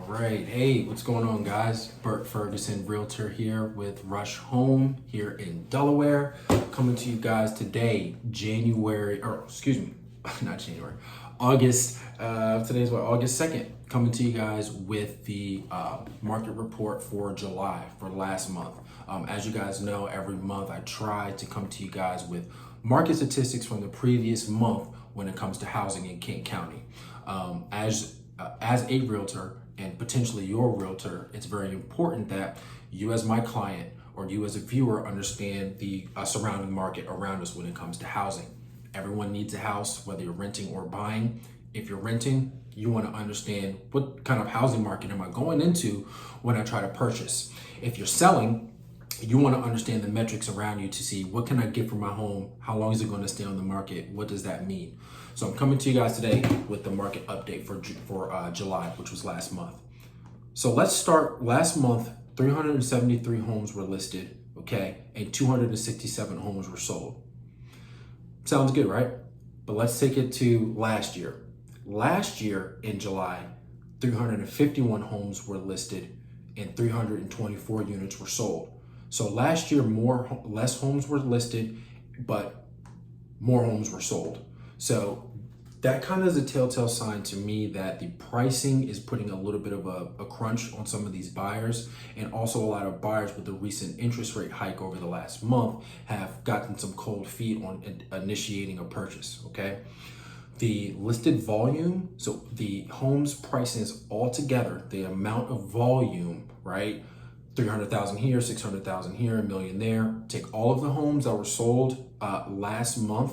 Right. Hey, what's going on, guys? Bert Ferguson, realtor here with Rush Home here in Delaware. Coming to you guys today, not January, August. Today's August 2nd. Coming to you guys with the market report for July, for last month. As you guys know, every month I try to come to you guys with market statistics from the previous month when it comes to housing in Kent County. As a realtor and potentially your realtor, it's very important that you as my client or you as a viewer understand the surrounding market around us when it comes to housing. Everyone needs a house, whether you're renting or buying. If you're renting, you want to understand what kind of housing market am I going into when I try to purchase. If you're selling, you want to understand the metrics around you to see what can I get for my home, how long is it going to stay on the market, what does that mean. So I'm coming to you guys today with the market update for July, which was last month. So let's start. Last month, 373 homes were listed, okay, and 267 homes were sold. Sounds good, right? But let's take it to last year. Last year in July, 351 homes were listed and 324 units were sold. So last year, less homes were listed, but more homes were sold. So that kind of is a telltale sign to me that the pricing is putting a little bit of a crunch on some of these buyers, and also a lot of buyers with the recent interest rate hike over the last month have gotten some cold feet on initiating a purchase, okay? The listed volume, so the homes prices all together, the amount of volume, right? 300,000 here, 600,000 here, $1 million there. Take all of the homes that were sold last month,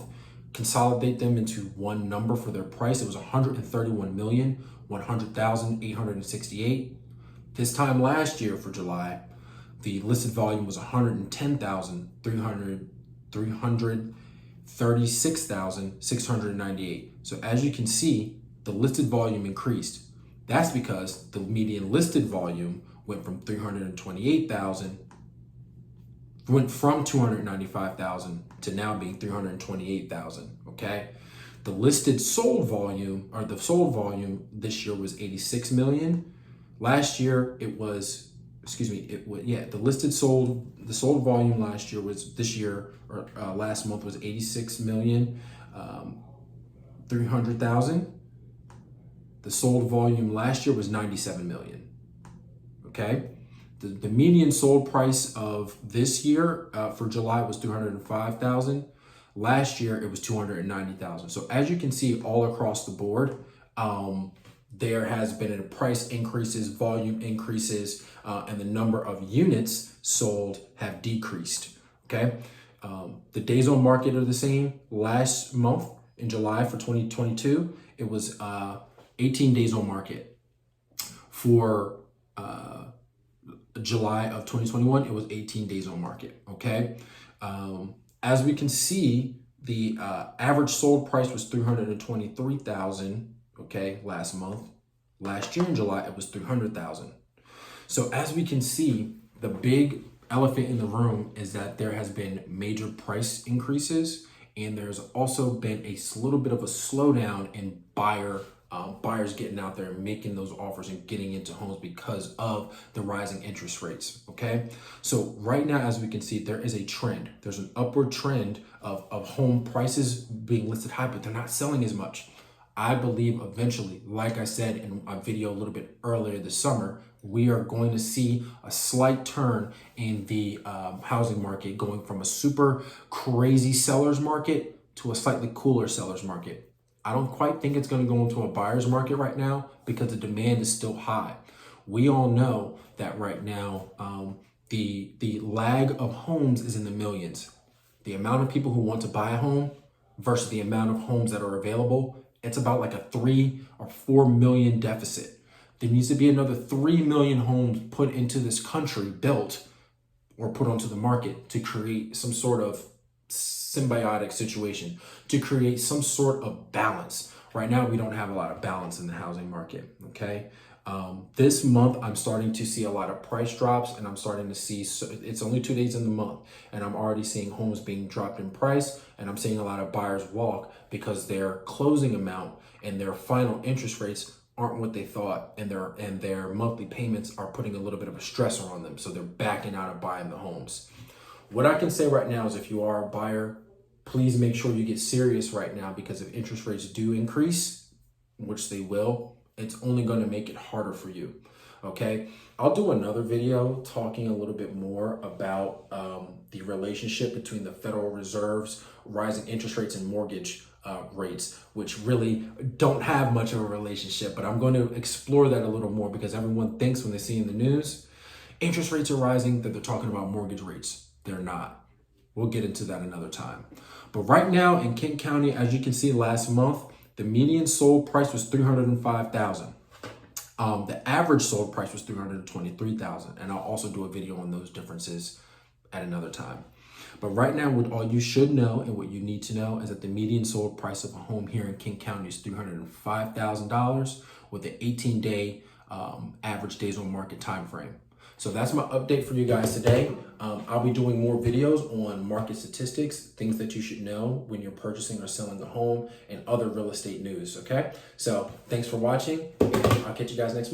consolidate them into one number for their price. It was 131,100,868. This time last year for July, the listed volume was 110,336,698. So as you can see, the listed volume increased. That's because the median listed volume went from 295,000 to now being 328,000, okay? The listed sold volume, or the sold volume this year was 86 million. Last year it was, the sold volume last year was, last month was 86 million, 300,000. The sold volume last year was 97 million. Okay, the median sold price of this year for July was 305,000. Last year it was 290,000. So as you can see all across the board, there has been a price increases, volume increases, and the number of units sold have decreased. Okay, the days on market are the same. Last month in July for 2022, it was 18 days on market. For July of 2021, it was 18 days on market, okay? As we can see, the average sold price was 323,000, okay, last month. Last year in July, it was 300,000. So as we can see, the big elephant in the room is that there has been major price increases, and there's also been a little bit of a slowdown in buyers getting out there and making those offers and getting into homes because of the rising interest rates, okay? So right now, as we can see, there is a trend. There's an upward trend of home prices being listed high, but they're not selling as much. I believe eventually, like I said in a video a little bit earlier this summer, we are going to see a slight turn in the housing market, going from a super crazy seller's market to a slightly cooler seller's market. I don't quite think it's going to go into a buyer's market right now because the demand is still high. We all know that right now, the lag of homes is in the millions. The amount of people who want to buy a home versus the amount of homes that are available, it's about like a 3 or 4 million deficit. There needs to be another 3 million homes put into this country, built or put onto the market to create some sort of symbiotic situation, to create some sort of balance. Right now, we don't have a lot of balance in the housing market, okay? This month, I'm starting to see a lot of price drops, and I'm starting to see, it's only 2 days in the month, and I'm already seeing homes being dropped in price, and I'm seeing a lot of buyers walk because their closing amount and their final interest rates aren't what they thought, and their monthly payments are putting a little bit of a stressor on them, so they're backing out of buying the homes. What I can say right now is if you are a buyer, please make sure you get serious right now, because if interest rates do increase, which they will, it's only going to make it harder for you. Okay, I'll do another video talking a little bit more about the relationship between the Federal Reserve's rising interest rates and mortgage rates, which really don't have much of a relationship, but I'm going to explore that a little more, because everyone thinks when they see in the news interest rates are rising that they're talking about mortgage rates. They're not. We'll get into that another time. But right now in Kent County, as you can see, last month the median sold price was $305,000. The average sold price was $323,000, and I'll also do a video on those differences at another time. But right now, what all you should know and what you need to know is that the median sold price of a home here in Kent County is $305,000 with an 18-day average days on market time frame. So that's my update for you guys today. I'll be doing more videos on market statistics, things that you should know when you're purchasing or selling a home, and other real estate news, okay? So thanks for watching, and I'll catch you guys next month.